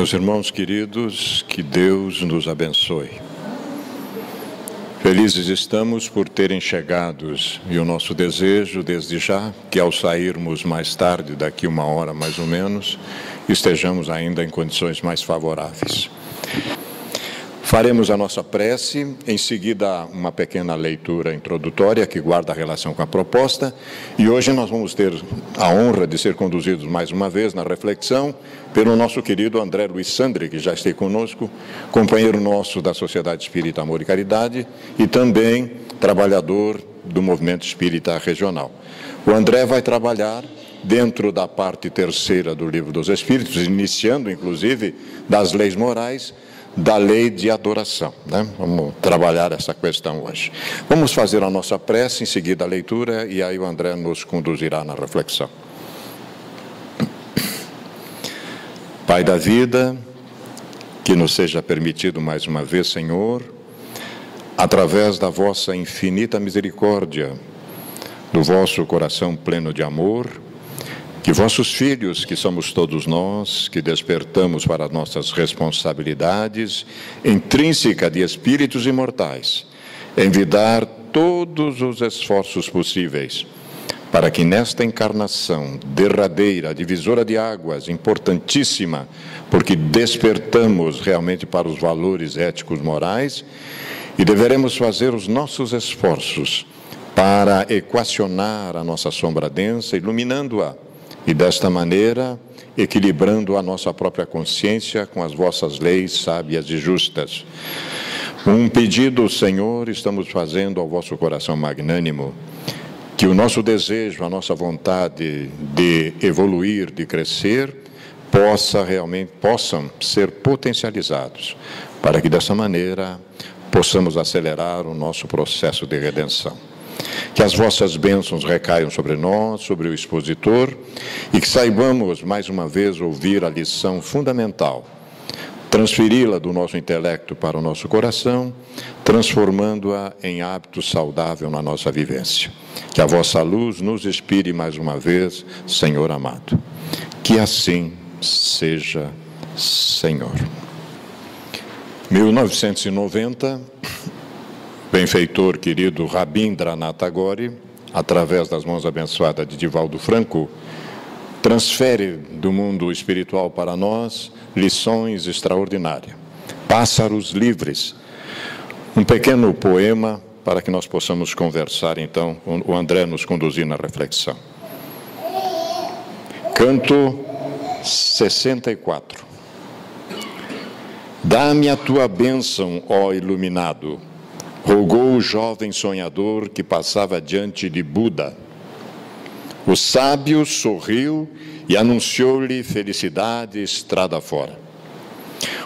Meus irmãos queridos, que Deus nos abençoe. Felizes estamos por terem chegado, e o nosso desejo desde já, que ao sairmos mais tarde, daqui 1 hora mais ou menos, estejamos ainda em condições mais favoráveis. Faremos a nossa prece, em seguida uma pequena leitura introdutória que guarda relação com a proposta, e hoje nós vamos ter a honra de ser conduzidos mais uma vez na reflexão pelo nosso querido André Luiz Sandri, que já esteve conosco, companheiro nosso da Sociedade Espírita Amor e Caridade e também trabalhador do Movimento Espírita Regional. O André vai trabalhar dentro da parte terceira do Livro dos Espíritos, iniciando inclusive das leis morais, da lei de adoração, né? Vamos trabalhar essa questão hoje. Vamos fazer a nossa prece, em seguida a leitura, e aí o André nos conduzirá na reflexão. Pai da vida, que nos seja permitido mais uma vez, Senhor, através da vossa infinita misericórdia, do vosso coração pleno de amor, que vossos filhos, que somos todos nós, que despertamos para nossas responsabilidades intrínseca de espíritos imortais, envidar todos os esforços possíveis, para que nesta encarnação derradeira, divisora de águas, importantíssima, porque despertamos realmente para os valores éticos morais, e deveremos fazer os nossos esforços para equacionar a nossa sombra densa, iluminando-a, e desta maneira, equilibrando a nossa própria consciência com as vossas leis sábias e justas. Um pedido, Senhor, estamos fazendo ao vosso coração magnânimo, que o nosso desejo, a nossa vontade de evoluir, de crescer, possam ser potencializados, para que dessa maneira possamos acelerar o nosso processo de redenção. Que as vossas bênçãos recaiam sobre nós, sobre o expositor, e que saibamos, mais uma vez, ouvir a lição fundamental, transferi-la do nosso intelecto para o nosso coração, transformando-a em hábito saudável na nossa vivência. Que a vossa luz nos inspire mais uma vez, Senhor amado. Que assim seja, Senhor. 1990... benfeitor querido Rabindranath Tagore, através das mãos abençoadas de Divaldo Franco, transfere do mundo espiritual para nós lições extraordinárias. Pássaros livres. Um pequeno poema para que nós possamos conversar, então, o André nos conduzir na reflexão. Canto 64. Dá-me a tua bênção, ó iluminado, rogou o jovem sonhador que passava diante de Buda. O sábio sorriu e anunciou-lhe felicidade estrada fora.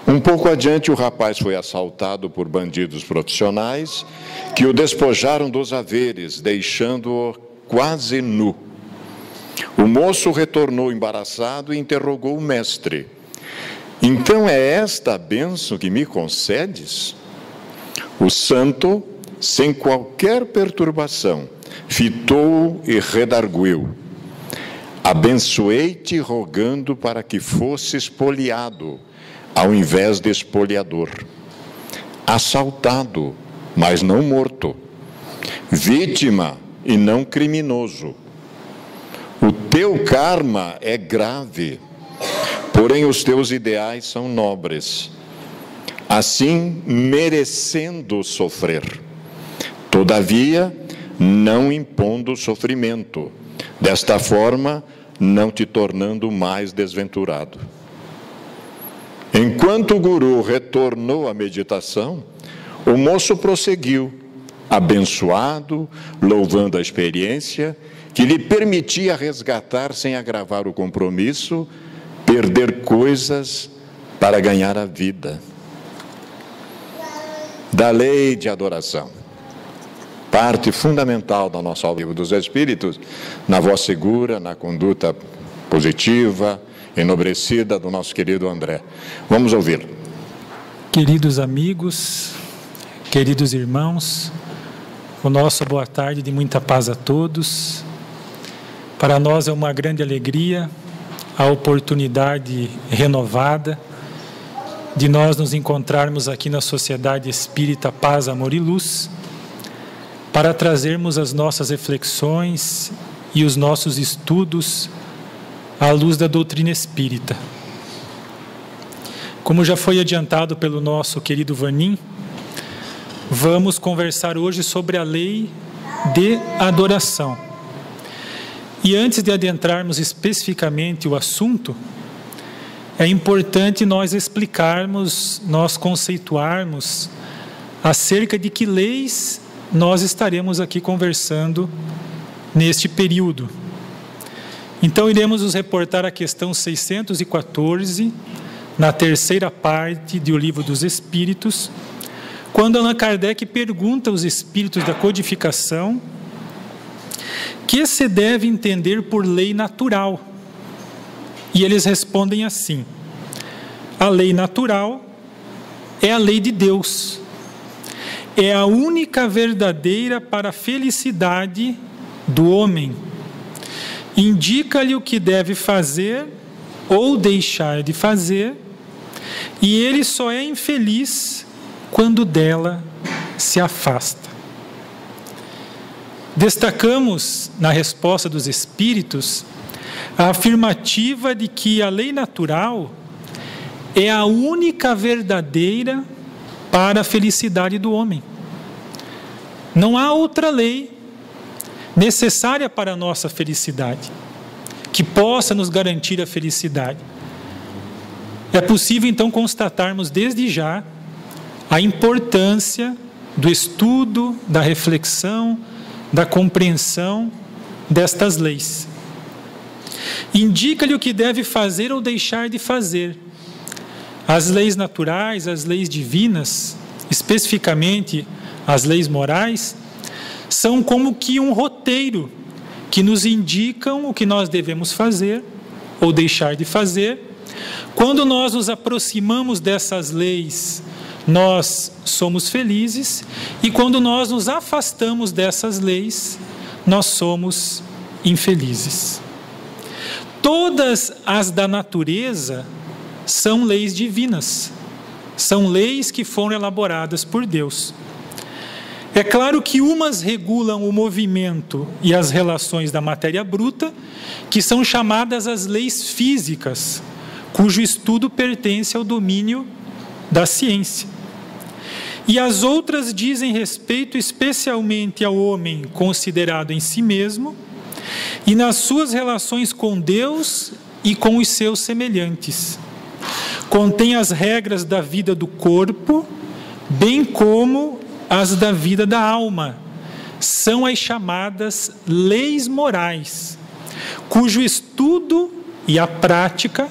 Um pouco adiante, o rapaz foi assaltado por bandidos profissionais que o despojaram dos haveres, deixando-o quase nu. O moço retornou embaraçado e interrogou o mestre. Então é esta a bênção que me concedes? O santo, sem qualquer perturbação, fitou e redarguiu. Abençoei-te rogando para que fosse espoliado, ao invés de espoliador. Assaltado, mas não morto. Vítima e não criminoso. O teu karma é grave, porém os teus ideais são nobres. Assim, merecendo sofrer. Todavia, não impondo sofrimento. Desta forma, não te tornando mais desventurado. Enquanto o guru retornou à meditação, o moço prosseguiu, abençoado, louvando a experiência que lhe permitia resgatar sem agravar o compromisso, perder coisas para ganhar a vida. Da lei de adoração, parte fundamental da nossa obra Livro dos Espíritos, na voz segura, na conduta positiva, enobrecida do nosso querido André. Vamos ouvi-lo. Queridos amigos, queridos irmãos, o nosso boa tarde de muita paz a todos. Para nós é uma grande alegria a oportunidade renovada de nós nos encontrarmos aqui na Sociedade Espírita Paz, Amor e Luz, para trazermos as nossas reflexões e os nossos estudos à luz da doutrina espírita. Como já foi adiantado pelo nosso querido Vanim, vamos conversar hoje sobre a lei de adoração. E antes de adentrarmos especificamente o assunto, é importante nós explicarmos, nós conceituarmos acerca de que leis nós estaremos aqui conversando neste período. Então, iremos nos reportar a questão 614, na terceira parte do Livro dos Espíritos, quando Allan Kardec pergunta aos espíritos da codificação que se deve entender por lei natural. E eles respondem assim: a lei natural é a lei de Deus, é a única verdadeira para a felicidade do homem. Indica-lhe o que deve fazer ou deixar de fazer, e ele só é infeliz quando dela se afasta. Destacamos na resposta dos espíritos a afirmativa de que a lei natural é a única verdadeira para a felicidade do homem. Não há outra lei necessária para a nossa felicidade, que possa nos garantir a felicidade. É possível então constatarmos desde já a importância do estudo, da reflexão, da compreensão destas leis. Indica-lhe o que deve fazer ou deixar de fazer. As leis naturais, as leis divinas, especificamente as leis morais, são como que um roteiro que nos indicam o que nós devemos fazer ou deixar de fazer. Quando nós nos aproximamos dessas leis, nós somos felizes, e quando nós nos afastamos dessas leis, nós somos infelizes. Todas as da natureza são leis divinas, são leis que foram elaboradas por Deus. É claro que umas regulam o movimento e as relações da matéria bruta, que são chamadas as leis físicas, cujo estudo pertence ao domínio da ciência. E as outras dizem respeito especialmente ao homem considerado em si mesmo e nas suas relações com Deus e com os seus semelhantes. Contém as regras da vida do corpo, bem como as da vida da alma. São as chamadas leis morais, cujo estudo e a prática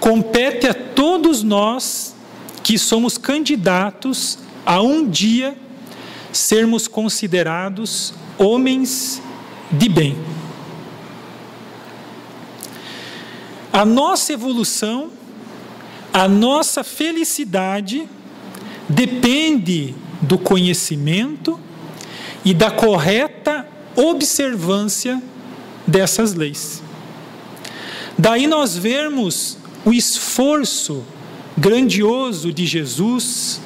compete a todos nós que somos candidatos a um dia sermos considerados homens de bem. A nossa evolução, a nossa felicidade depende do conhecimento e da correta observância dessas leis. Daí nós vemos o esforço grandioso de Jesus,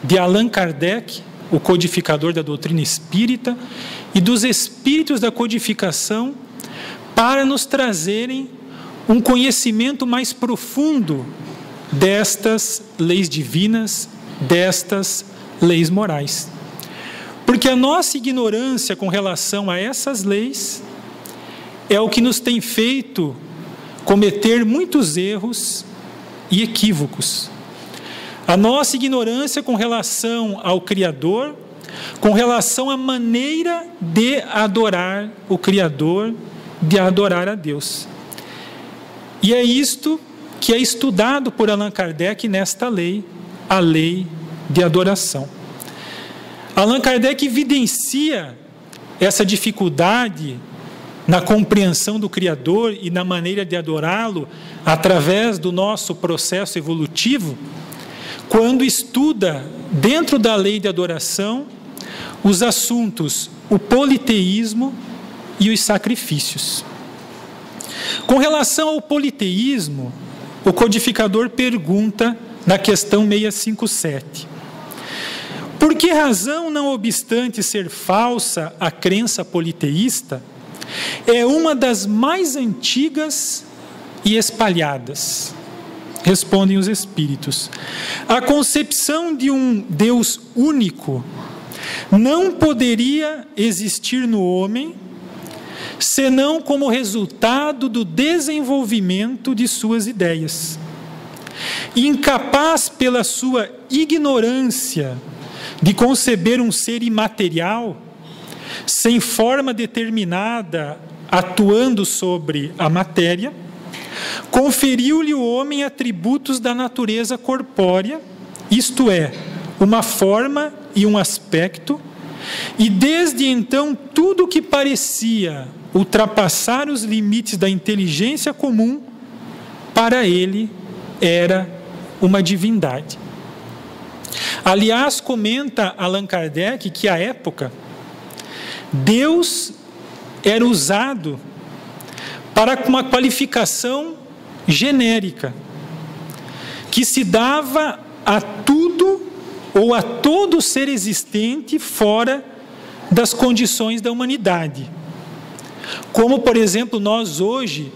de Allan Kardec, o codificador da doutrina espírita, e dos espíritos da codificação, para nos trazerem um conhecimento mais profundo destas leis divinas, destas leis morais. Porque a nossa ignorância com relação a essas leis é o que nos tem feito cometer muitos erros e equívocos. A nossa ignorância com relação ao Criador, com relação à maneira de adorar o Criador, de adorar a Deus. E é isto que é estudado por Allan Kardec nesta lei, a lei de adoração. Allan Kardec evidencia essa dificuldade na compreensão do Criador e na maneira de adorá-lo através do nosso processo evolutivo, quando estuda, dentro da lei de adoração, os assuntos, o politeísmo e os sacrifícios. Com relação ao politeísmo, o codificador pergunta na questão 657. Por que razão, não obstante ser falsa a crença politeísta, é uma das mais antigas e espalhadas? Respondem os espíritos. A concepção de um Deus único não poderia existir no homem, senão como resultado do desenvolvimento de suas ideias. Incapaz pela sua ignorância de conceber um ser imaterial, sem forma determinada, atuando sobre a matéria, conferiu-lhe o homem atributos da natureza corpórea, isto é, uma forma e um aspecto, e desde então tudo o que parecia ultrapassar os limites da inteligência comum, para ele era uma divindade. Aliás, comenta Allan Kardec que, à época, Deus era usado para uma qualificação genérica, que se dava a tudo ou a todo ser existente fora das condições da humanidade. Como, por exemplo, nós hoje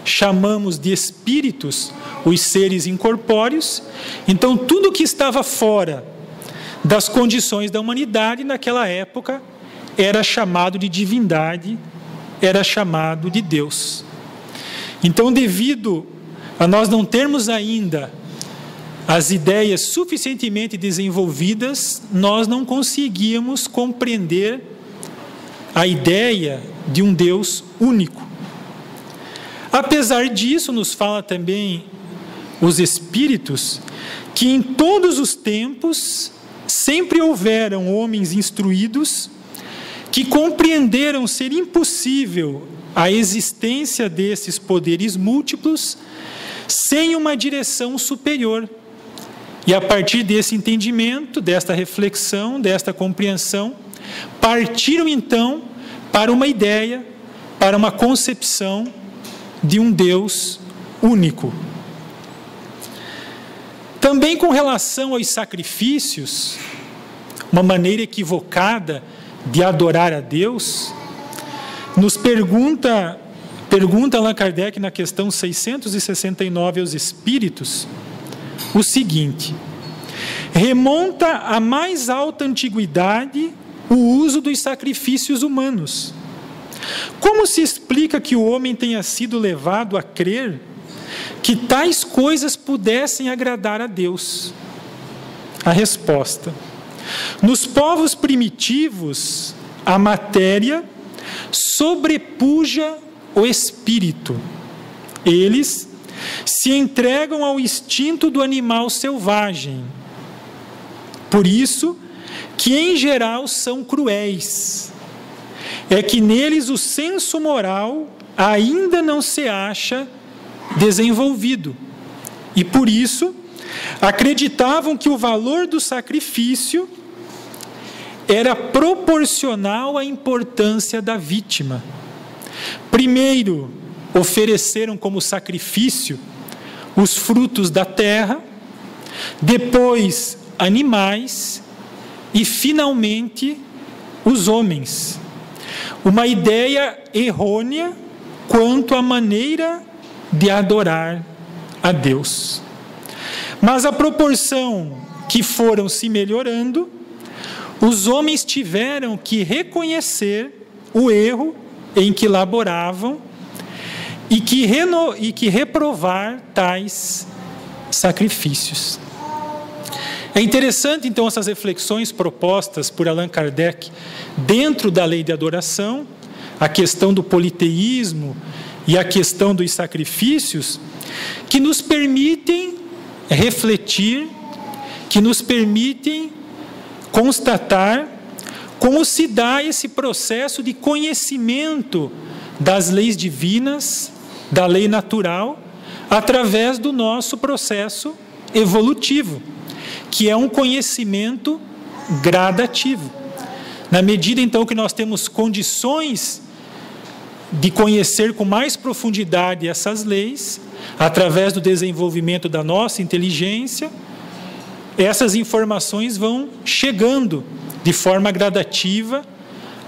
chamamos de espíritos os seres incorpóreos, então tudo que estava fora das condições da humanidade naquela época era chamado de divindade, era chamado de Deus. Então, devido a nós não termos ainda as ideias suficientemente desenvolvidas, nós não conseguíamos compreender a ideia de um Deus único. Apesar disso, nos fala também os espíritos que em todos os tempos sempre houveram homens instruídos que compreenderam ser impossível a existência desses poderes múltiplos sem uma direção superior. E a partir desse entendimento, desta reflexão, desta compreensão, partiram então para uma ideia, para uma concepção de um Deus único. Também com relação aos sacrifícios, uma maneira equivocada de adorar a Deus, nos pergunta Allan Kardec na questão 669 aos Espíritos, o seguinte: remonta à mais alta antiguidade o uso dos sacrifícios humanos. Como se explica que o homem tenha sido levado a crer que tais coisas pudessem agradar a Deus? A resposta: nos povos primitivos, a matéria sobrepuja o espírito. Eles se entregam ao instinto do animal selvagem. Por isso que, em geral, são cruéis. É que neles o senso moral ainda não se acha desenvolvido. E por isso acreditavam que o valor do sacrifício era proporcional à importância da vítima. Primeiro, ofereceram como sacrifício os frutos da terra, depois animais e, finalmente, os homens. Uma ideia errônea quanto à maneira de adorar a Deus. Mas à proporção que foram se melhorando, os homens tiveram que reconhecer o erro em que laboravam e que reprovar tais sacrifícios. É interessante, então, essas reflexões propostas por Allan Kardec dentro da lei de adoração, a questão do politeísmo e a questão dos sacrifícios, que nos permitem refletir, que nos permitem constatar como se dá esse processo de conhecimento das leis divinas, da lei natural, através do nosso processo evolutivo, que é um conhecimento gradativo. Na medida, então, que nós temos condições de conhecer com mais profundidade essas leis, através do desenvolvimento da nossa inteligência, essas informações vão chegando de forma gradativa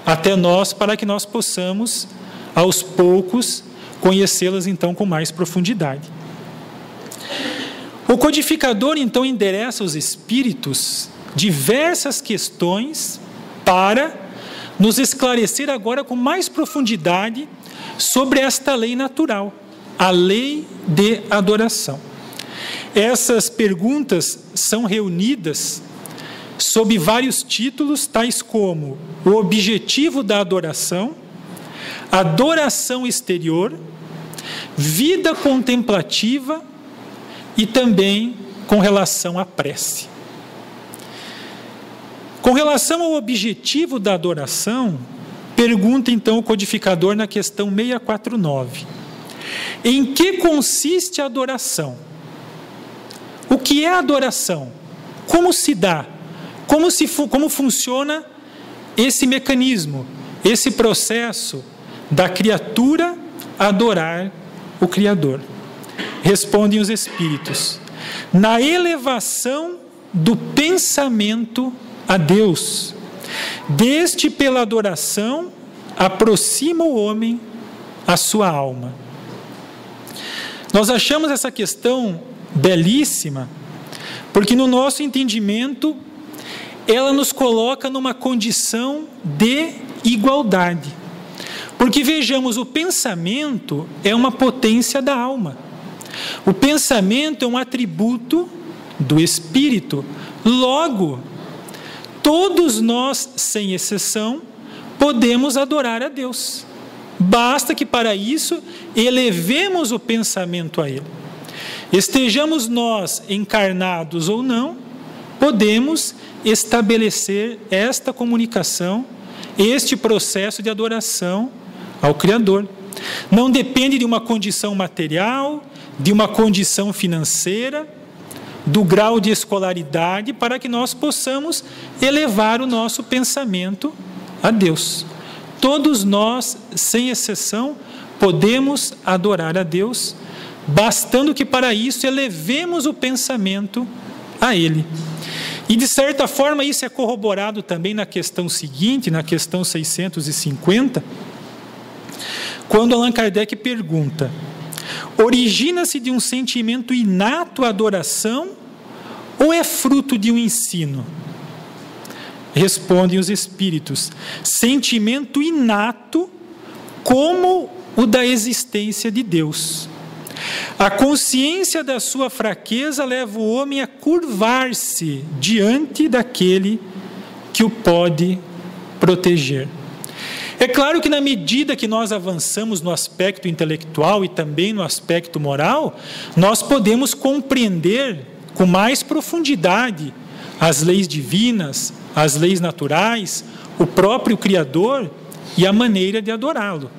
até nós, para que nós possamos, aos poucos, conhecê-las então com mais profundidade. O codificador então endereça aos espíritos diversas questões para nos esclarecer agora com mais profundidade sobre esta lei natural, a lei de adoração. Essas perguntas são reunidas sob vários títulos, tais como o objetivo da adoração, adoração exterior, vida contemplativa e também com relação à prece. Com relação ao objetivo da adoração, pergunta então o codificador na questão 649. Em que consiste a adoração? O que é a adoração? Como se dá? Como funciona esse mecanismo, esse processo da criatura adorar o Criador? Respondem os espíritos: na elevação do pensamento a Deus. Deste, pela adoração, aproxima o homem à sua alma. Nós achamos essa questão belíssima, porque no nosso entendimento, ela nos coloca numa condição de igualdade. Porque vejamos, o pensamento é uma potência da alma. O pensamento é um atributo do espírito. Logo, todos nós, sem exceção, podemos adorar a Deus. Basta que para isso elevemos o pensamento a Ele. Estejamos nós encarnados ou não, podemos estabelecer esta comunicação, este processo de adoração ao Criador. Não depende de uma condição material, de uma condição financeira, do grau de escolaridade, para que nós possamos elevar o nosso pensamento a Deus. Todos nós, sem exceção, podemos adorar a Deus, bastando que para isso elevemos o pensamento a Ele. E de certa forma isso é corroborado também na questão seguinte, na questão 650, quando Allan Kardec pergunta: origina-se de um sentimento inato a adoração ou é fruto de um ensino? Respondem os espíritos: sentimento inato, como o da existência de Deus. A consciência da sua fraqueza leva o homem a curvar-se diante daquele que o pode proteger. É claro que na medida que nós avançamos no aspecto intelectual e também no aspecto moral, nós podemos compreender com mais profundidade as leis divinas, as leis naturais, o próprio Criador e a maneira de adorá-lo.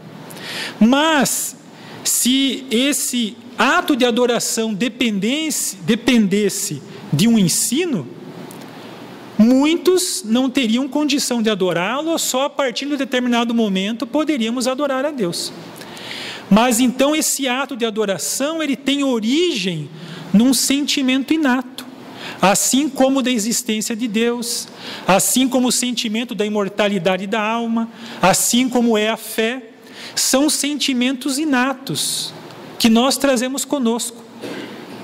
Mas, se esse ato de adoração dependesse de um ensino, muitos não teriam condição de adorá-lo, ou só a partir de um determinado momento poderíamos adorar a Deus. Mas então esse ato de adoração, ele tem origem num sentimento inato, assim como da existência de Deus, assim como o sentimento da imortalidade da alma, assim como é a fé. São sentimentos inatos que nós trazemos conosco,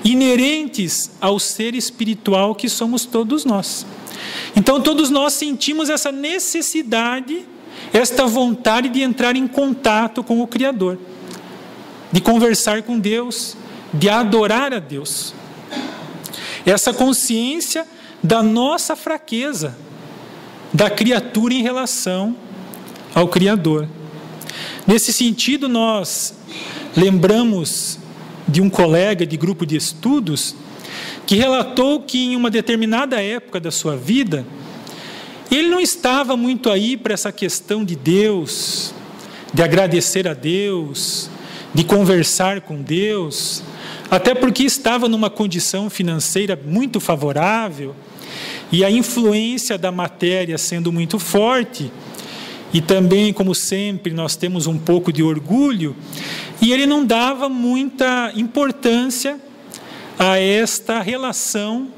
inerentes ao ser espiritual que somos todos nós. Então todos nós sentimos essa necessidade, esta vontade de entrar em contato com o Criador, de conversar com Deus, de adorar a Deus. Essa consciência da nossa fraqueza, da criatura em relação ao Criador. Nesse sentido, nós lembramos de um colega de grupo de estudos que relatou que em uma determinada época da sua vida, ele não estava muito aí para essa questão de Deus, de agradecer a Deus, de conversar com Deus, até porque estava numa condição financeira muito favorável, e a influência da matéria sendo muito forte, e também, como sempre, nós temos um pouco de orgulho, e ele não dava muita importância a esta relação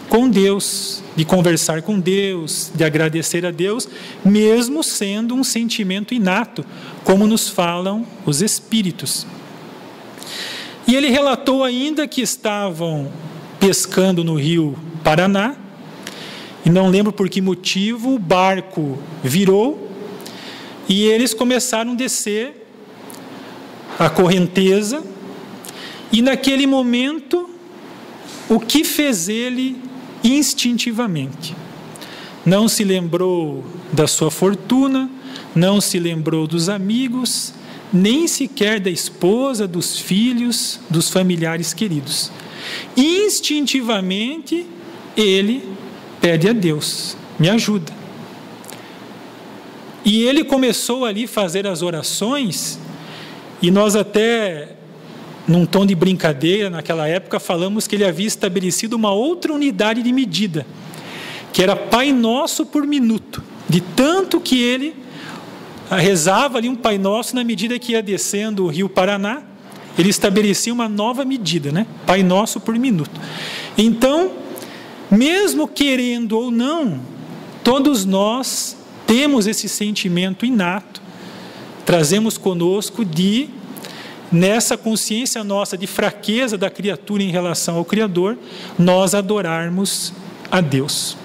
com Deus, de conversar com Deus, de agradecer a Deus, mesmo sendo um sentimento inato, como nos falam os Espíritos. E ele relatou ainda que estavam pescando no rio Paraná, e não lembro por que motivo, o barco virou, e eles começaram a descer a correnteza, e naquele momento, o que fez ele instintivamente? Não se lembrou da sua fortuna, não se lembrou dos amigos, nem sequer da esposa, dos filhos, dos familiares queridos. Instintivamente, ele pede a Deus: me ajuda. E ele começou ali a fazer as orações, e nós até, num tom de brincadeira, naquela época, falamos que ele havia estabelecido uma outra unidade de medida, que era Pai Nosso por minuto, de tanto que ele rezava ali um Pai Nosso na medida que ia descendo o rio Paraná, ele estabelecia uma nova medida, né? Pai Nosso por minuto. Então, mesmo querendo ou não, todos nós temos esse sentimento inato, trazemos conosco de, nessa consciência nossa de fraqueza da criatura em relação ao Criador, nós adorarmos a Deus.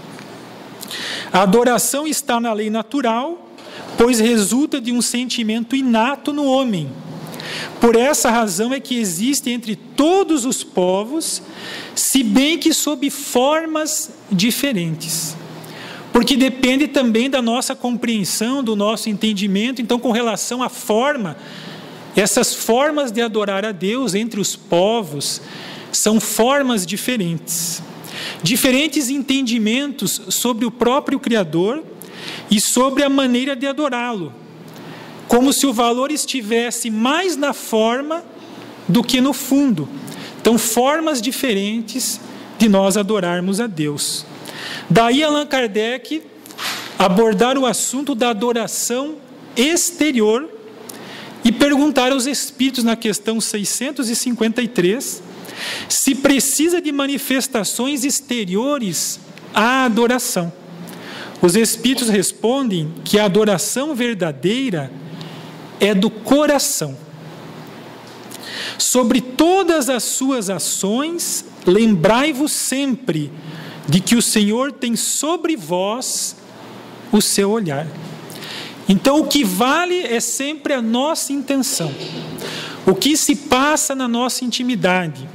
A adoração está na lei natural, pois resulta de um sentimento inato no homem. Por essa razão é que existe entre todos os povos, se bem que sob formas diferentes. Porque depende também da nossa compreensão, do nosso entendimento. Então, com relação à forma, essas formas de adorar a Deus entre os povos são formas diferentes. Diferentes entendimentos sobre o próprio Criador e sobre a maneira de adorá-lo. Como se o valor estivesse mais na forma do que no fundo. Então, formas diferentes de nós adorarmos a Deus. Daí Allan Kardec abordar o assunto da adoração exterior e perguntar aos Espíritos na questão 653 se precisa de manifestações exteriores à adoração. Os Espíritos respondem que a adoração verdadeira é do coração. Sobre todas as suas ações, lembrai-vos sempre de que o Senhor tem sobre vós o seu olhar. Então, o que vale é sempre a nossa intenção, o que se passa na nossa intimidade.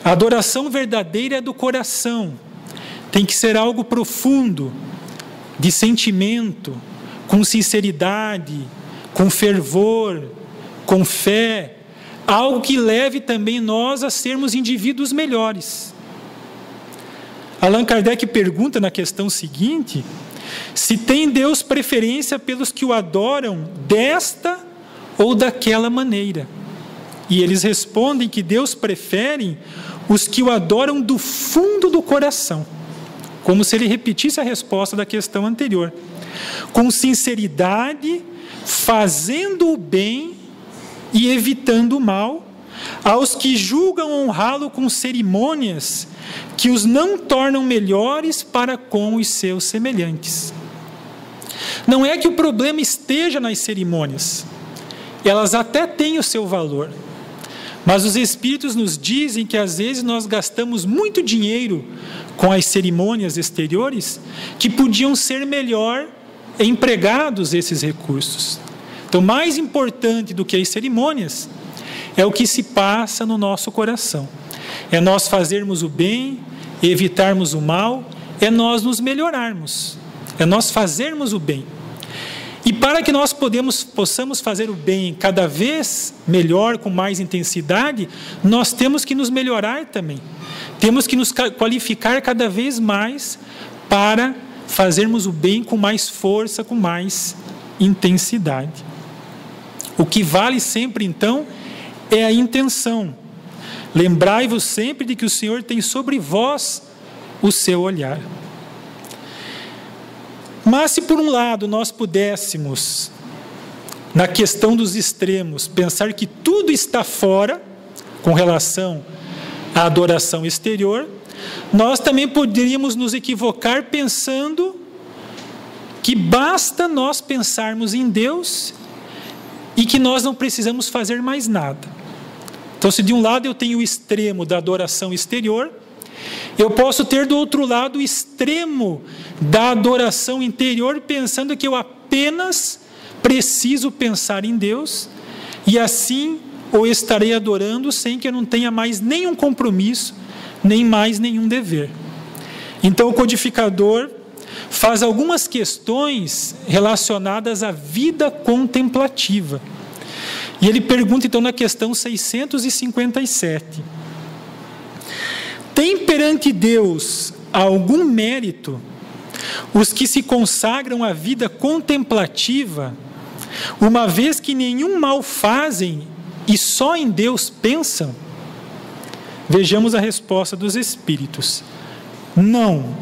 A adoração verdadeira é do coração, tem que ser algo profundo, de sentimento, com sinceridade, com fervor, com fé, algo que leve também nós a sermos indivíduos melhores. Allan Kardec pergunta na questão seguinte, se tem Deus preferência pelos que o adoram desta ou daquela maneira. E eles respondem que Deus prefere os que o adoram do fundo do coração, como se ele repetisse a resposta da questão anterior, com sinceridade, fazendo o bem e evitando o mal, aos que julgam honrá-lo com cerimônias que os não tornam melhores para com os seus semelhantes. Não é que o problema esteja nas cerimônias, elas até têm o seu valor, mas os Espíritos nos dizem que às vezes nós gastamos muito dinheiro com as cerimônias exteriores que podiam ser melhor empregados esses recursos. Então, mais importante do que as cerimônias é o que se passa no nosso coração. É nós fazermos o bem, evitarmos o mal, é nós nos melhorarmos, é nós fazermos o bem. E para que nós possamos fazer o bem cada vez melhor, com mais intensidade, nós temos que nos melhorar também. Temos que nos qualificar cada vez mais para fazermos o bem com mais força, com mais intensidade. O que vale sempre, então, é a intenção. Lembrai-vos sempre de que o Senhor tem sobre vós o seu olhar. Mas se por um lado nós pudéssemos, na questão dos extremos, pensar que tudo está fora com relação à adoração exterior, nós também poderíamos nos equivocar pensando que basta nós pensarmos em Deus e que nós não precisamos fazer mais nada. Então, se de um lado eu tenho o extremo da adoração exterior, eu posso ter do outro lado o extremo da adoração interior, pensando que eu apenas preciso pensar em Deus e assim o estarei adorando sem que eu não tenha mais nenhum compromisso, nem mais nenhum dever. Então o codificador faz algumas questões relacionadas à vida contemplativa. E ele pergunta então na questão 657: tem perante Deus algum mérito os que se consagram à vida contemplativa, uma vez que nenhum mal fazem e só em Deus pensam? Vejamos a resposta dos Espíritos: não.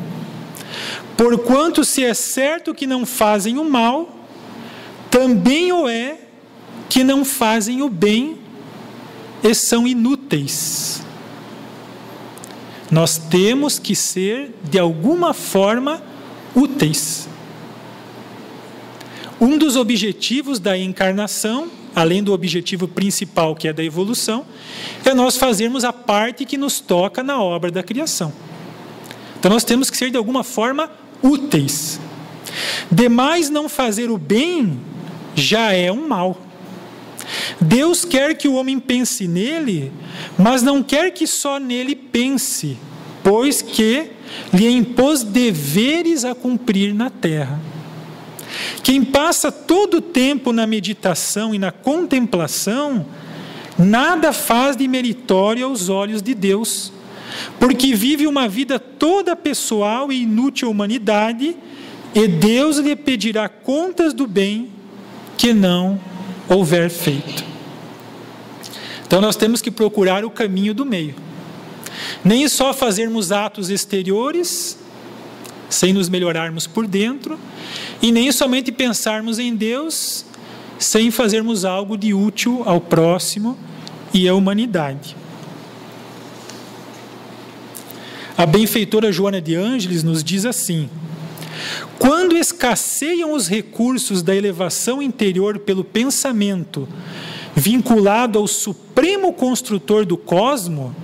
Porquanto se é certo que não fazem o mal, também o é que não fazem o bem e são inúteis. Nós temos que ser, de alguma forma, úteis. Um dos objetivos da encarnação, além do objetivo principal, que é da evolução, é nós fazermos a parte que nos toca na obra da criação. Então nós temos que ser, de alguma forma, úteis. Demais não fazer o bem já é um mal. Deus quer que o homem pense nele, mas não quer que só nele pense, pois que lhe impôs deveres a cumprir na terra. Quem passa todo o tempo na meditação e na contemplação, nada faz de meritório aos olhos de Deus, porque vive uma vida toda pessoal e inútil à humanidade, e Deus lhe pedirá contas do bem que não houver feito. Então nós temos que procurar o caminho do meio. Nem só fazermos atos exteriores, sem nos melhorarmos por dentro, e nem somente pensarmos em Deus, sem fazermos algo de útil ao próximo e à humanidade. A benfeitora Joana de Ângeles nos diz assim: quando escasseiam os recursos da elevação interior pelo pensamento vinculado ao Supremo Construtor do Cosmo,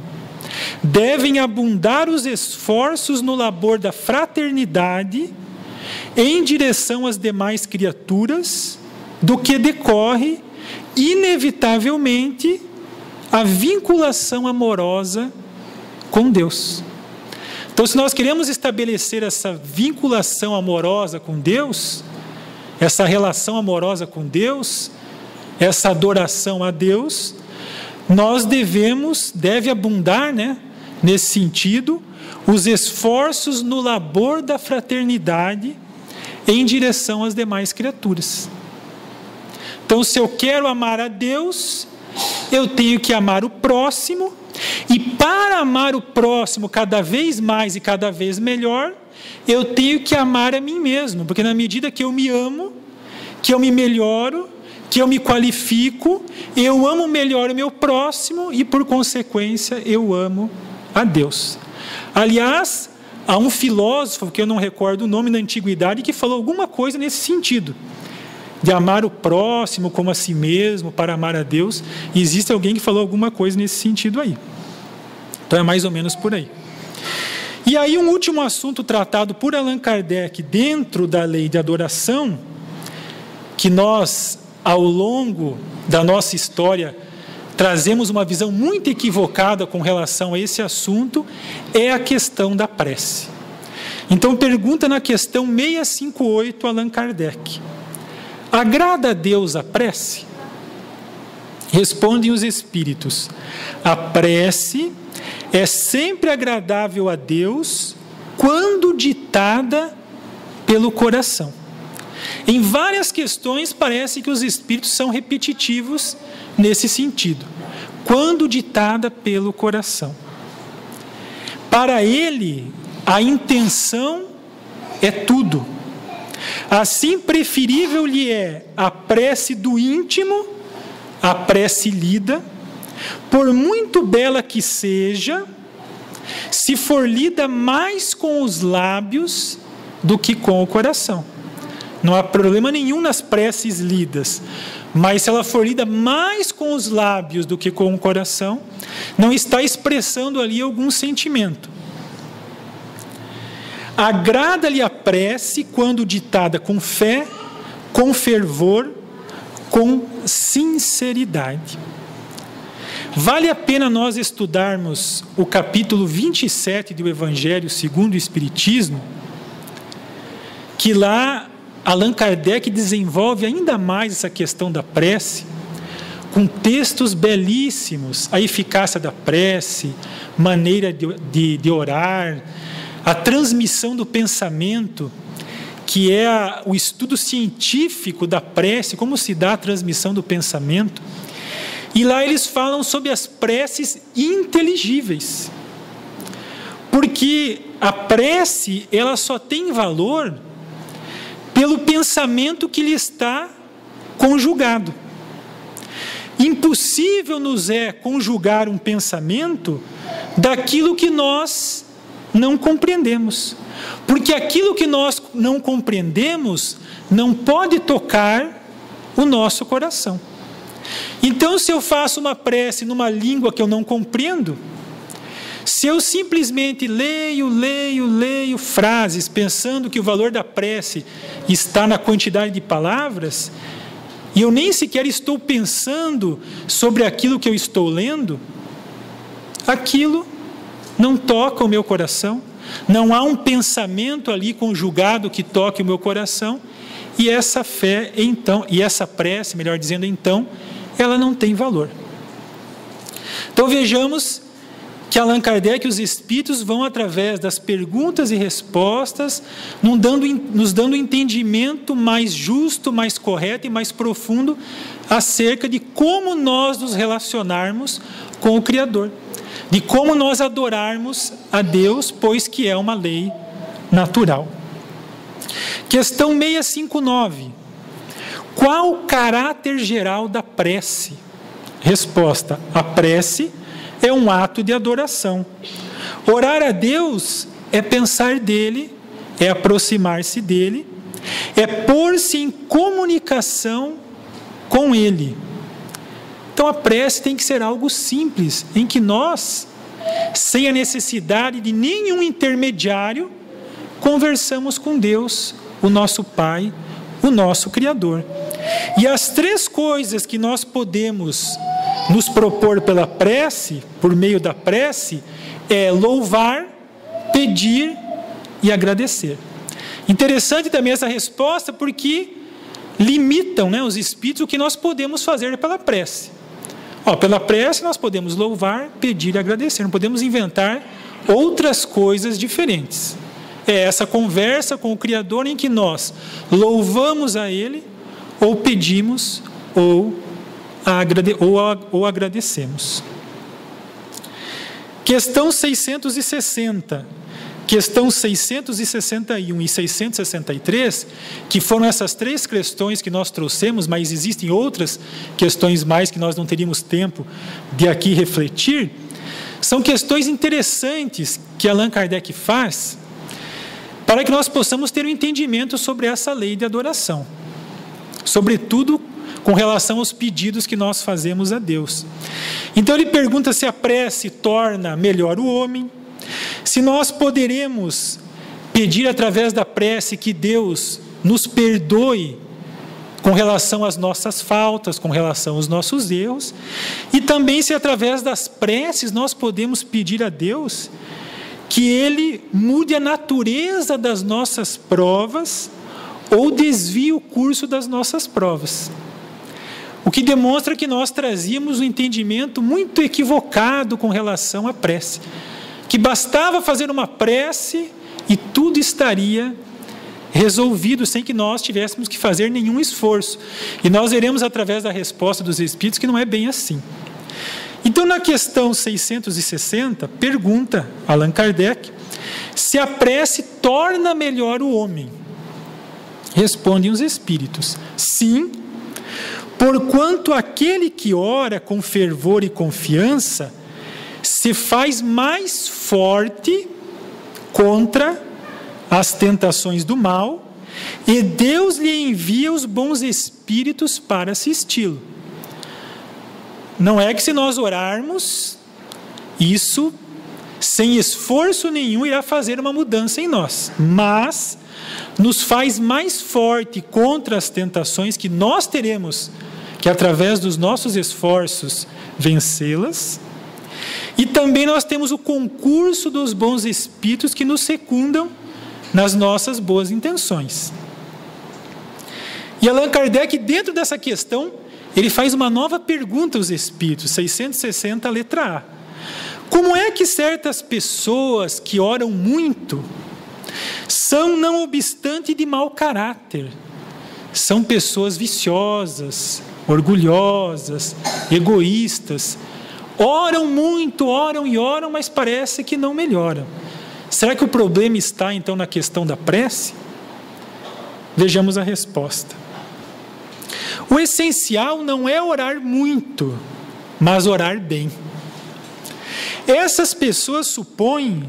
devem abundar os esforços no labor da fraternidade em direção às demais criaturas, do que decorre, inevitavelmente, a vinculação amorosa com Deus. Então, se nós queremos estabelecer essa vinculação amorosa com Deus, essa relação amorosa com Deus, essa adoração a Deus, nós deve abundar, nesse sentido, os esforços no labor da fraternidade em direção às demais criaturas. Então, se eu quero amar a Deus, eu tenho que amar o próximo, e para amar o próximo cada vez mais e cada vez melhor, eu tenho que amar a mim mesmo, porque na medida que eu me amo, que eu me melhoro, que eu me qualifico, eu amo melhor o meu próximo e, por consequência, eu amo a Deus. Aliás, há um filósofo, que eu não recordo o nome, na antiguidade, que falou alguma coisa nesse sentido, de amar o próximo como a si mesmo, para amar a Deus. E existe alguém que falou alguma coisa nesse sentido aí. Então é mais ou menos por aí. E aí um último assunto tratado por Allan Kardec dentro da lei de adoração, que nós, ao longo da nossa história, trazemos uma visão muito equivocada com relação a esse assunto, é a questão da prece. Então pergunta na questão 658 Allan Kardec: agrada a Deus a prece? Respondem os Espíritos: a prece é sempre agradável a Deus quando ditada pelo coração. Em várias questões parece que os Espíritos são repetitivos nesse sentido. Quando ditada pelo coração. Para ele, a intenção é tudo. Assim, preferível lhe é a prece do íntimo, a prece lida, por muito bela que seja, se for lida mais com os lábios do que com o coração. Não há problema nenhum nas preces lidas, mas se ela for lida mais com os lábios do que com o coração, não está expressando ali algum sentimento. Agrada-lhe a prece quando ditada com fé, com fervor, com sinceridade. Vale a pena nós estudarmos o capítulo 27 do Evangelho segundo o Espiritismo, que lá Allan Kardec desenvolve ainda mais essa questão da prece, com textos belíssimos, a eficácia da prece, maneira de orar, a transmissão do pensamento, que é o estudo científico da prece, como se dá a transmissão do pensamento. E lá eles falam sobre as preces inteligíveis. Porque a prece, ela só tem valor pelo pensamento que lhe está conjugado. Impossível nos é conjugar um pensamento daquilo que nós não compreendemos. Porque aquilo que nós não compreendemos não pode tocar o nosso coração. Então, se eu faço uma prece numa língua que eu não compreendo, se eu simplesmente leio frases, pensando que o valor da prece está na quantidade de palavras, e eu nem sequer estou pensando sobre aquilo que eu estou lendo, aquilo não toca o meu coração, não há um pensamento ali conjugado que toque o meu coração, e essa fé, então, e essa prece, melhor dizendo, então, ela não tem valor. Então vejamos que Allan Kardec e os Espíritos vão, através das perguntas e respostas, nos dando entendimento mais justo, mais correto e mais profundo acerca de como nós nos relacionarmos com o Criador, de como nós adorarmos a Deus, pois que é uma lei natural. Questão 659. Qual o caráter geral da prece? Resposta: a prece é um ato de adoração. Orar a Deus é pensar dele, é aproximar-se dele, é pôr-se em comunicação com ele. Então a prece tem que ser algo simples, em que nós, sem a necessidade de nenhum intermediário, conversamos com Deus, o nosso Pai, o nosso Criador. E as três coisas que nós podemos nos propor pela prece, por meio da prece, é louvar, pedir e agradecer. Interessante também essa resposta, porque limitam, os Espíritos o que nós podemos fazer pela prece. Pela prece nós podemos louvar, pedir e agradecer, não podemos inventar outras coisas diferentes. É essa conversa com o Criador em que nós louvamos a Ele, ou pedimos, ou agradecemos. Questão 660, questão 661 e 663, que foram essas três questões que nós trouxemos, mas existem outras questões mais que nós não teríamos tempo de aqui refletir, são questões interessantes que Allan Kardec faz, para que nós possamos ter um entendimento sobre essa lei de adoração, sobretudo com relação aos pedidos que nós fazemos a Deus. Então ele pergunta se a prece torna melhor o homem, se nós poderemos pedir através da prece que Deus nos perdoe com relação às nossas faltas, com relação aos nossos erros, e também se através das preces nós podemos pedir a Deus que Ele mude a natureza das nossas provas ou desvie o curso das nossas provas. O que demonstra que nós trazíamos um entendimento muito equivocado com relação à prece, que bastava fazer uma prece e tudo estaria resolvido sem que nós tivéssemos que fazer nenhum esforço. E nós veremos através da resposta dos Espíritos que não é bem assim. Então, na questão 660, pergunta Allan Kardec se a prece torna melhor o homem. Respondem os Espíritos: sim, porquanto aquele que ora com fervor e confiança se faz mais forte contra as tentações do mal, e Deus lhe envia os bons espíritos para assisti-lo. Não é que se nós orarmos, isso sem esforço nenhum irá fazer uma mudança em nós, mas nos faz mais forte contra as tentações que nós teremos que, através dos nossos esforços, vencê-las. E também nós temos o concurso dos bons espíritos que nos secundam nas nossas boas intenções. E Allan Kardec, dentro dessa questão, ele faz uma nova pergunta aos espíritos, 660, letra A. Como é que certas pessoas que oram muito são, não obstante, de mau caráter? São pessoas viciosas, orgulhosas, egoístas. Oram muito, oram e oram, mas parece que não melhoram. Será que o problema está, então, na questão da prece? Vejamos a resposta. O essencial não é orar muito, mas orar bem. Essas pessoas supõem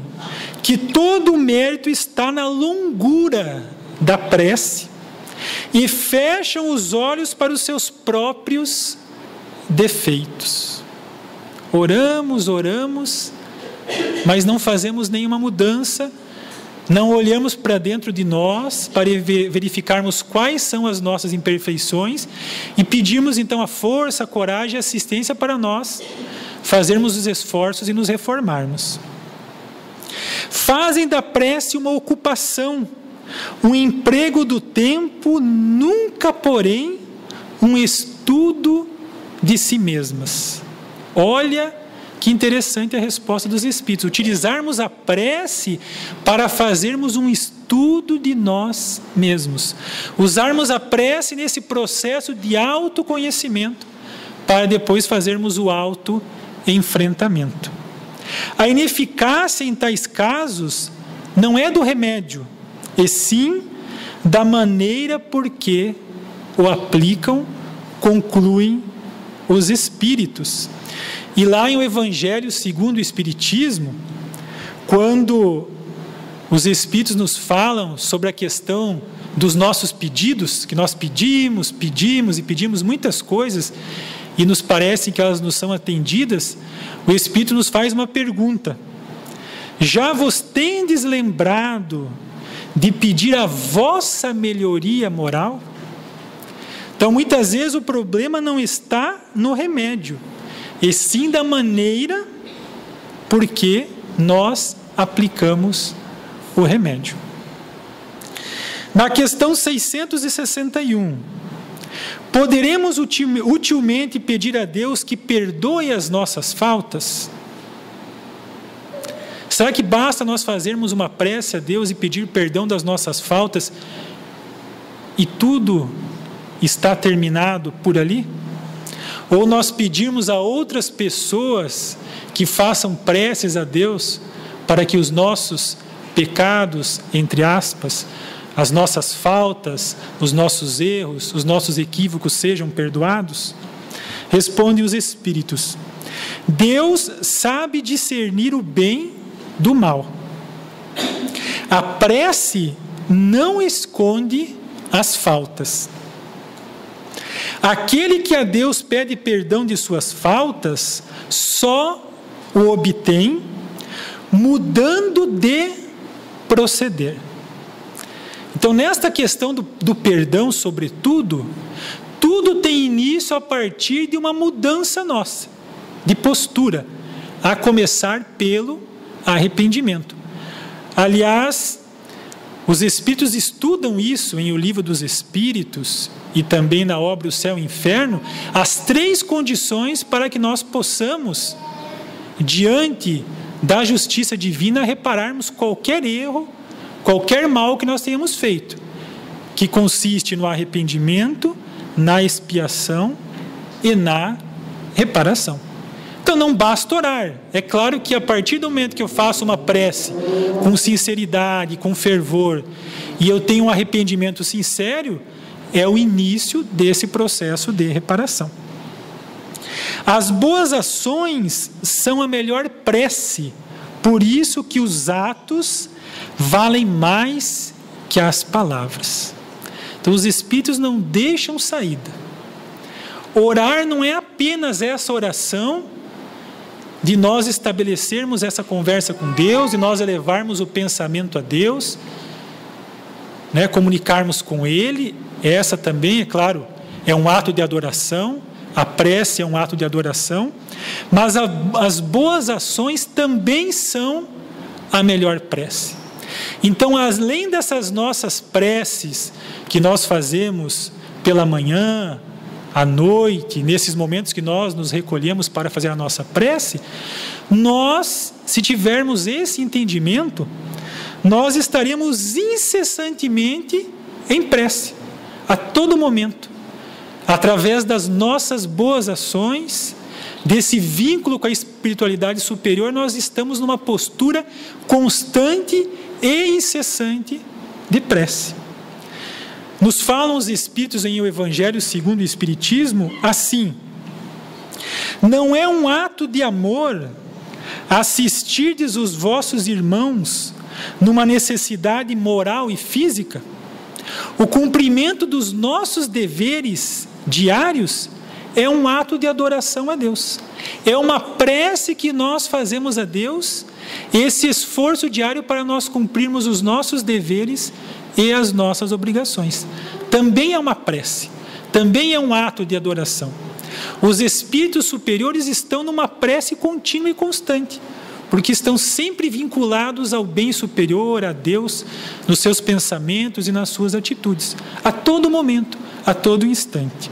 que todo o mérito está na longura da prece e fecham os olhos para os seus próprios defeitos. Oramos, oramos, mas não fazemos nenhuma mudança, não olhamos para dentro de nós para verificarmos quais são as nossas imperfeições e pedimos então a força, a coragem e a assistência para nós fazermos os esforços e nos reformarmos. Fazem da prece uma ocupação, um emprego do tempo, nunca, porém, um estudo de si mesmas. Olha que interessante a resposta dos Espíritos. Utilizarmos a prece para fazermos um estudo de nós mesmos. Usarmos a prece nesse processo de autoconhecimento para depois fazermos o autoenfrentamento. A ineficácia em tais casos não é do remédio, e sim da maneira por que o aplicam, concluem os Espíritos. E lá em o Evangelho segundo o Espiritismo, quando os Espíritos nos falam sobre a questão dos nossos pedidos, que nós pedimos e pedimos muitas coisas, e nos parece que elas nos são atendidas, o Espírito nos faz uma pergunta: já vos tendes lembrado de pedir a vossa melhoria moral? Então, muitas vezes o problema não está no remédio, e sim da maneira por que nós aplicamos o remédio. Na questão 661, poderemos utilmente pedir a Deus que perdoe as nossas faltas? Será que basta nós fazermos uma prece a Deus e pedir perdão das nossas faltas e tudo está terminado por ali? Ou nós pedirmos a outras pessoas que façam preces a Deus para que os nossos pecados, entre aspas, as nossas faltas, os nossos erros, os nossos equívocos sejam perdoados? Respondem os Espíritos: Deus sabe discernir o bem do mal. A prece não esconde as faltas. Aquele que a Deus pede perdão de suas faltas, só o obtém mudando de proceder. Então, nesta questão do perdão, sobretudo, tudo tem início a partir de uma mudança nossa, de postura, a começar pelo arrependimento. Aliás, os Espíritos estudam isso em O Livro dos Espíritos e também na obra O Céu e o Inferno, as 3 condições para que nós possamos, diante da justiça divina, repararmos qualquer erro, qualquer mal que nós tenhamos feito, que consiste no arrependimento, na expiação e na reparação. Então não basta orar. É claro que a partir do momento que eu faço uma prece com sinceridade, com fervor, e eu tenho um arrependimento sincero, é o início desse processo de reparação. As boas ações são a melhor prece, por isso que os atos valem mais que as palavras. Então os Espíritos não deixam saída. Orar não é apenas essa oração de nós estabelecermos essa conversa com Deus, de nós elevarmos o pensamento a Deus, comunicarmos com Ele. Essa também, é claro, é um ato de adoração, a prece é um ato de adoração, mas as boas ações também são a melhor prece. Então, além dessas nossas preces que nós fazemos pela manhã, à noite, nesses momentos que nós nos recolhemos para fazer a nossa prece, nós, se tivermos esse entendimento, nós estaremos incessantemente em prece, a todo momento, através das nossas boas ações, desse vínculo com a espiritualidade superior, nós estamos numa postura constante e incessante de prece. Nos falam os Espíritos em O Evangelho segundo o Espiritismo assim: não é um ato de amor assistirdes os vossos irmãos numa necessidade moral e física? O cumprimento dos nossos deveres diários é um ato de adoração a Deus. É uma prece que nós fazemos a Deus, esse esforço diário para nós cumprirmos os nossos deveres e as nossas obrigações. Também é uma prece, também é um ato de adoração. Os espíritos superiores estão numa prece contínua e constante, porque estão sempre vinculados ao bem superior, a Deus, nos seus pensamentos e nas suas atitudes, a todo momento, a todo instante.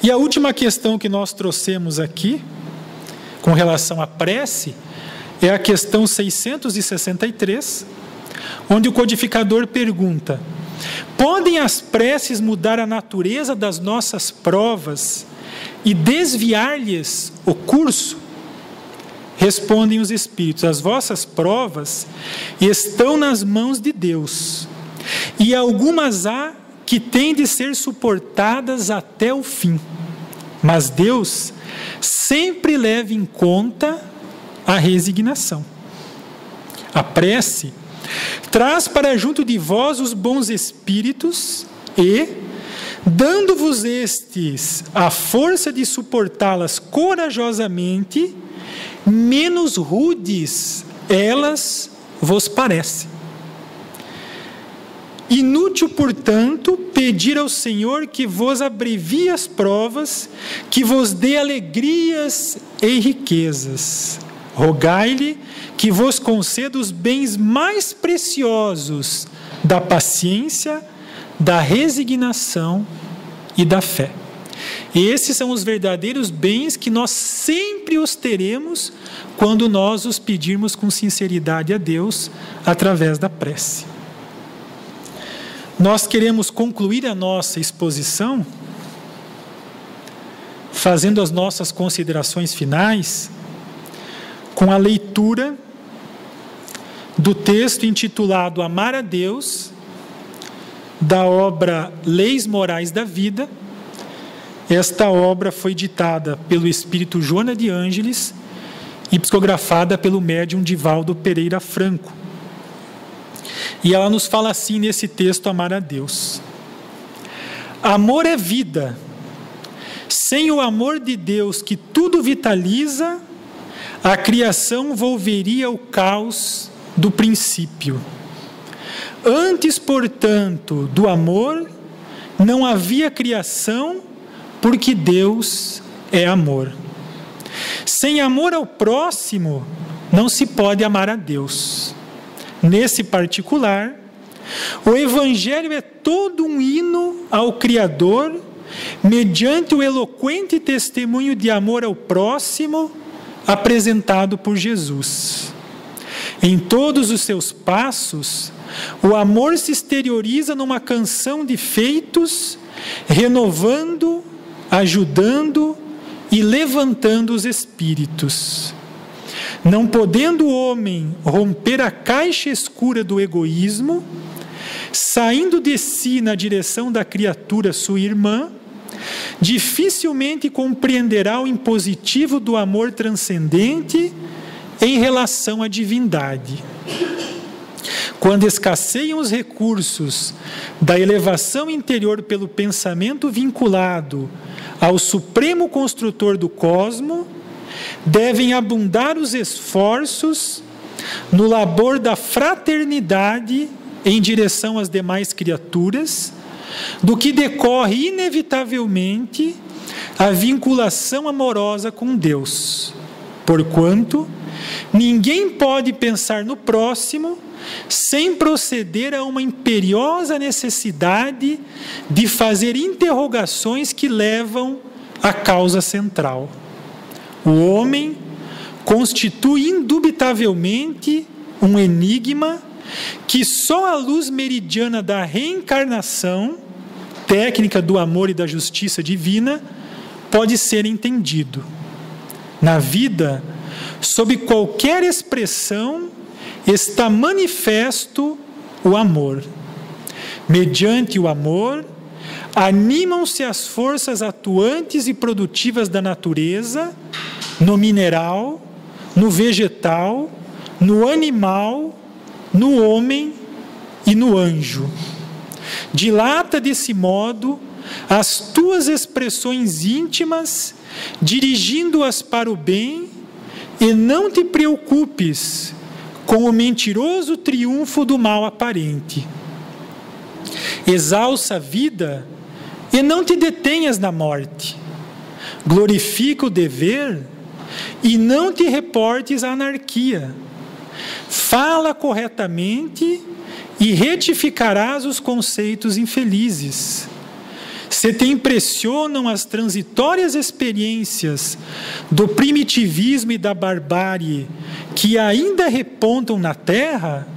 E a última questão que nós trouxemos aqui, com relação à prece, é a questão 663, onde o codificador pergunta: podem as preces mudar a natureza das nossas provas e desviar-lhes o curso? Respondem os Espíritos: as vossas provas estão nas mãos de Deus, e algumas há que têm de ser suportadas até o fim, mas Deus sempre leva em conta a resignação. A prece traz para junto de vós os bons espíritos e, dando-vos estes a força de suportá-las corajosamente, menos rudes elas vos parecem. Inútil, portanto, pedir ao Senhor que vos abrevie as provas, que vos dê alegrias e riquezas. Rogai-lhe que vos conceda os bens mais preciosos da paciência, da resignação e da fé. E esses são os verdadeiros bens que nós sempre os teremos quando nós os pedirmos com sinceridade a Deus através da prece. Nós queremos concluir a nossa exposição fazendo as nossas considerações finais com a leitura do texto intitulado Amar a Deus, da obra Leis Morais da Vida. Esta obra foi ditada pelo espírito Joana de Ângeles e psicografada pelo médium Divaldo Pereira Franco. E ela nos fala assim nesse texto, Amar a Deus: amor é vida. Sem o amor de Deus que tudo vitaliza, a criação volveria ao caos do princípio. Antes, portanto, do amor, não havia criação, porque Deus é amor. Sem amor ao próximo, não se pode amar a Deus. Nesse particular, o Evangelho é todo um hino ao Criador, mediante o eloquente testemunho de amor ao próximo apresentado por Jesus. Em todos os seus passos, o amor se exterioriza numa canção de feitos, renovando, ajudando e levantando os espíritos. Não podendo o homem romper a caixa escura do egoísmo, saindo de si na direção da criatura sua irmã, dificilmente compreenderá o impositivo do amor transcendente em relação à divindade. Quando escasseiam os recursos da elevação interior pelo pensamento vinculado ao Supremo Construtor do Cosmo, devem abundar os esforços no labor da fraternidade em direção às demais criaturas, do que decorre inevitavelmente a vinculação amorosa com Deus, porquanto ninguém pode pensar no próximo sem proceder a uma imperiosa necessidade de fazer interrogações que levam à causa central. O homem constitui indubitavelmente um enigma que só a luz meridiana da reencarnação, técnica do amor e da justiça divina, pode ser entendido. Na vida, sob qualquer expressão, está manifesto o amor. Mediante o amor, animam-se as forças atuantes e produtivas da natureza, no mineral, no vegetal, no animal, no homem e no anjo. Dilata desse modo as tuas expressões íntimas, dirigindo-as para o bem, e não te preocupes com o mentiroso triunfo do mal aparente. Exalça a vida e não te detenhas na morte. Glorifica o dever e não te reportes à anarquia. Fala corretamente e retificarás os conceitos infelizes. Se te impressionam as transitórias experiências do primitivismo e da barbárie que ainda repontam na terra,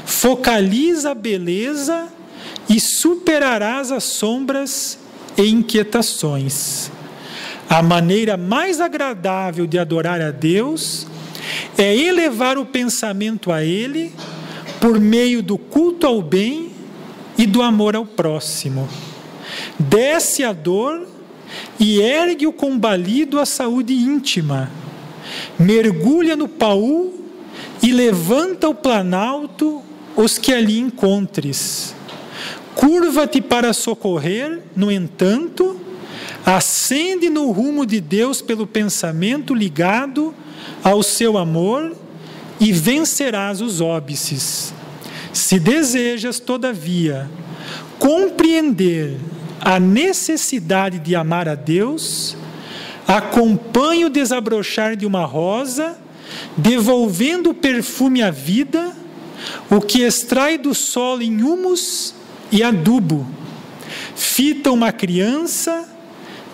focaliza a beleza e superarás as sombras e inquietações. A maneira mais agradável de adorar a Deus é elevar o pensamento a Ele por meio do culto ao bem e do amor ao próximo. Desce a dor e ergue o combalido à saúde íntima. Mergulha no paú e levanta o planalto os que ali encontres. Curva-te para socorrer, no entanto, ascende no rumo de Deus pelo pensamento ligado ao seu amor e vencerás os óbices. Se desejas, todavia, compreender a necessidade de amar a Deus, acompanhe o desabrochar de uma rosa, devolvendo o perfume à vida, o que extrai do solo em humus e adubo. Fita uma criança,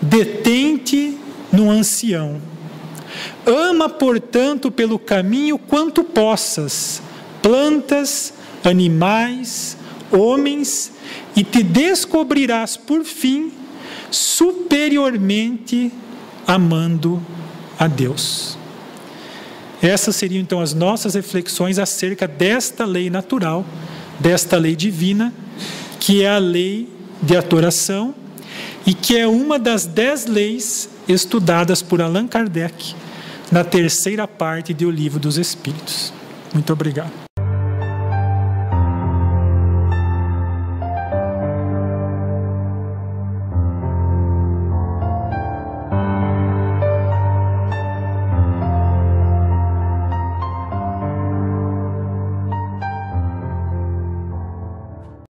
detente num ancião. Ama, portanto, pelo caminho quanto possas, plantas, animais, homens, e te descobrirás, por fim, superiormente amando a Deus. Essas seriam, então, as nossas reflexões acerca desta lei natural, desta lei divina, que é a lei de adoração e que é uma das 10 leis estudadas por Allan Kardec na terceira parte do Livro dos Espíritos. Muito obrigado.